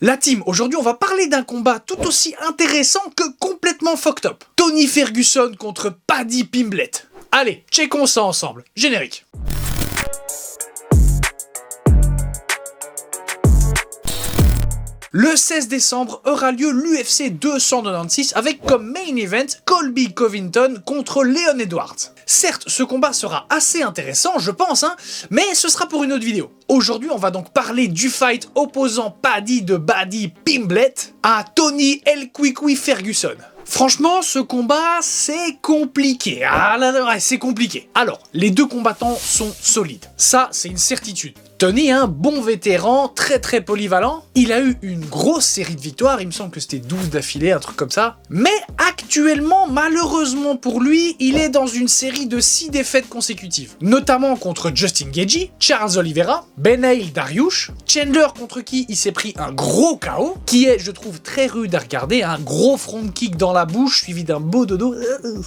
La team, aujourd'hui on va parler d'un combat tout aussi intéressant que complètement fucked up. Tony Ferguson contre Paddy Pimblett. Allez, checkons ça ensemble. Générique. Le 16 décembre aura lieu l'UFC 296 avec comme main event Colby Covington contre Leon Edwards. Certes, ce combat sera assez intéressant, je pense, mais ce sera pour une autre vidéo. Aujourd'hui, on va donc parler du fight opposant Paddy de Paddy Pimblett à Tony El Kwikwi Ferguson. Franchement, ce combat, c'est compliqué. Ah là là, c'est compliqué. Alors, les deux combattants sont solides. Ça, c'est une certitude. Tony, un bon vétéran, très polyvalent. Il a eu une grosse série de victoires, il me semble que c'était 12 d'affilée, un truc comme ça. Mais actuellement, malheureusement pour lui, il est dans une série de 6 défaites consécutives. Notamment contre Justin Gaethje, Charles Oliveira, Beneil Dariush, Chandler contre qui il s'est pris un gros KO, qui est, je trouve, très rude à regarder, un gros front kick dans la bouche, suivi d'un beau dodo.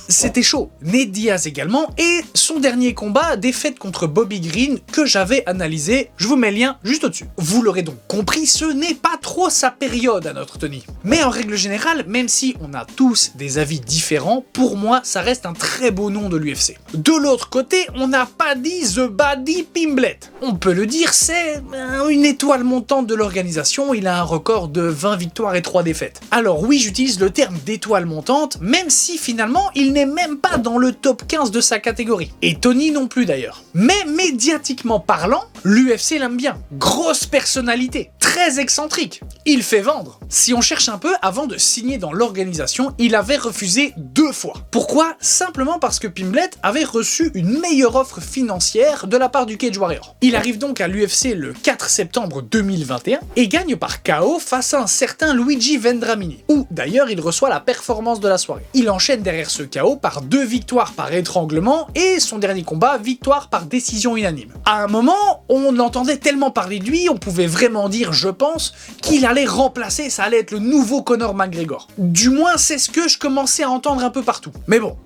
C'était chaud. Nate Diaz également, et son dernier combat, défaite contre Bobby Green, que j'avais analysé. Je vous mets le lien juste au-dessus. Vous l'aurez donc compris, ce n'est pas trop sa période à notre Tony. Mais en règle générale, même si on a tous des avis différents, pour moi, ça reste un très beau nom de l'UFC. De l'autre côté, on a Paddy the Baddy Pimblett. On peut le dire, c'est une étoile montante de l'organisation, il a un record de 20 victoires et 3 défaites. Alors oui, j'utilise le terme d'étoile montante, même si finalement, il n'est même pas dans le top 15 de sa catégorie. Et Tony non plus d'ailleurs. Mais médiatiquement parlant, l'UFC l'aime bien. Grosse personnalité, très excentrique. Il fait vendre. Si on cherche un peu, avant de signer dans l'organisation, il avait refusé 2 fois. Pourquoi? Simplement parce que Pimblett avait reçu une meilleure offre financière de la part du Cage Warrior. Il arrive donc à l'UFC le 4 septembre 2021 et gagne par KO face à un certain Luigi Vendramini, où d'ailleurs il reçoit la performance de la soirée. Il enchaîne derrière ce KO par 2 victoires par étranglement et son dernier combat, victoire par décision unanime. À un moment, on entendait tellement parler de lui, on pouvait vraiment dire, je pense, qu'il allait remplacer, ça allait être le nouveau Conor McGregor. Du moins, c'est ce que je commençais à entendre un peu partout. Mais bon,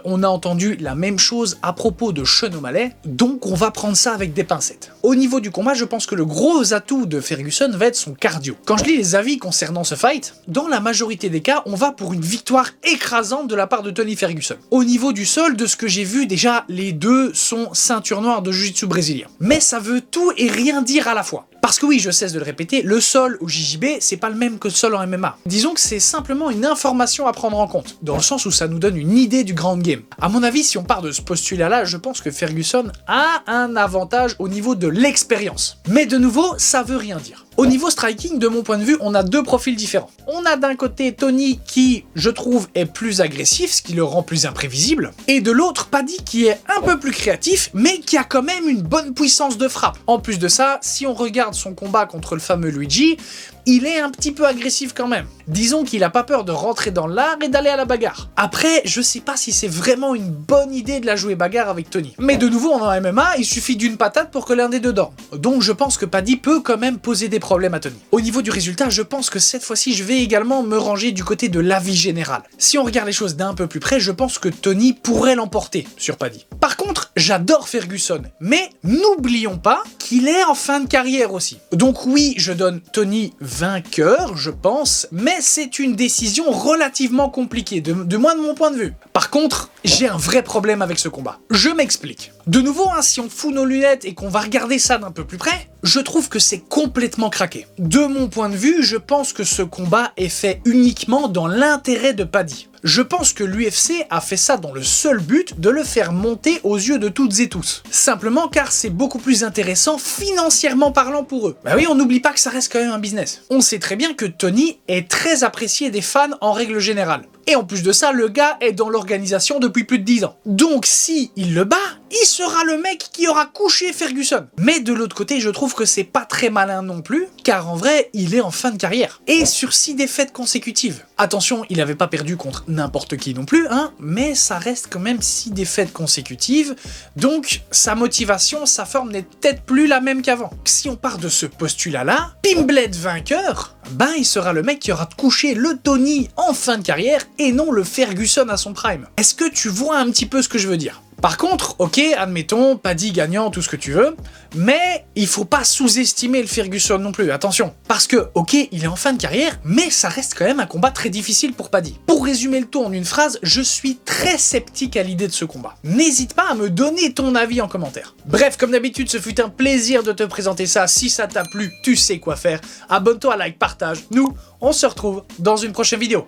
on a entendu la même chose à propos de Sean O'Malley, donc on va prendre ça avec des pincettes. Au niveau du combat, je pense que le gros atout de Ferguson va être son cardio. Quand je lis les avis concernant ce fight, dans la majorité des cas, on va pour une victoire écrasante de la part de Tony Ferguson. Au niveau du sol, de ce que j'ai vu, déjà, les deux sont ceinture noire de jiu-jitsu brésilien. Mais ça veut tout et rien dire à la fois. Parce que oui, je cesse de le répéter, le sol au JJB, c'est pas le même que le sol en MMA. Disons que c'est simplement une information à prendre en compte, dans le sens où ça nous donne une idée du ground game. À mon avis, si on part de ce postulat-là, je pense que Ferguson a un avantage au niveau de l'expérience. Mais de nouveau, ça veut rien dire. Au niveau striking, de mon point de vue, on a 2 profils différents. On a d'un côté Tony qui, je trouve, est plus agressif, ce qui le rend plus imprévisible, et de l'autre, Paddy qui est un peu plus créatif, mais qui a quand même une bonne puissance de frappe. En plus de ça, si on regarde son combat contre le fameux Luigi, il est un petit peu agressif quand même. Disons qu'il a pas peur de rentrer dans l'art et d'aller à la bagarre. Après, je sais pas si c'est vraiment une bonne idée de la jouer bagarre avec Tony. Mais de nouveau, en MMA, il suffit d'une patate pour que l'un des deux dorme. Donc je pense que Paddy peut quand même poser des problèmes à Tony. Au niveau du résultat, je pense que cette fois-ci, je vais également me ranger du côté de l'avis général. Si on regarde les choses d'un peu plus près, je pense que Tony pourrait l'emporter sur Paddy. Par contre, j'adore Ferguson, mais n'oublions pas qu'il est en fin de carrière aussi. Donc oui, je donne Tony vainqueur, je pense, mais c'est une décision relativement compliquée, de moins de mon point de vue. Par contre, j'ai un vrai problème avec ce combat. Je m'explique. De nouveau, si on fout nos lunettes et qu'on va regarder ça d'un peu plus près, je trouve que c'est complètement craqué. De mon point de vue, je pense que ce combat est fait uniquement dans l'intérêt de Paddy. Je pense que l'UFC a fait ça dans le seul but de le faire monter aux yeux de toutes et tous. Simplement car c'est beaucoup plus intéressant financièrement parlant pour eux. Bah oui, on n'oublie pas que ça reste quand même un business. On sait très bien que Tony est très apprécié des fans en règle générale. Et en plus de ça, le gars est dans l'organisation depuis plus de 10 ans. Donc si il le bat, il sera le mec qui aura couché Ferguson. Mais de l'autre côté, je trouve que c'est pas très malin non plus, car en vrai, il est en fin de carrière. Et sur 6 défaites consécutives. Attention, il avait pas perdu contre n'importe qui non plus, mais ça reste quand même 6 défaites consécutives, donc sa motivation, sa forme n'est peut-être plus la même qu'avant. Si on part de ce postulat-là, Pimblett vainqueur, il sera le mec qui aura couché le Tony en fin de carrière et non le Ferguson à son prime. Est-ce que tu vois un petit peu ce que je veux dire ? Par contre, ok, admettons, Paddy gagnant, tout ce que tu veux, mais il faut pas sous-estimer le Ferguson non plus, attention. Parce que, ok, il est en fin de carrière, mais ça reste quand même un combat très difficile pour Paddy. Pour résumer le tout en une phrase, je suis très sceptique à l'idée de ce combat. N'hésite pas à me donner ton avis en commentaire. Bref, comme d'habitude, ce fut un plaisir de te présenter ça. Si ça t'a plu, tu sais quoi faire. Abonne-toi, like, partage. Nous, on se retrouve dans une prochaine vidéo.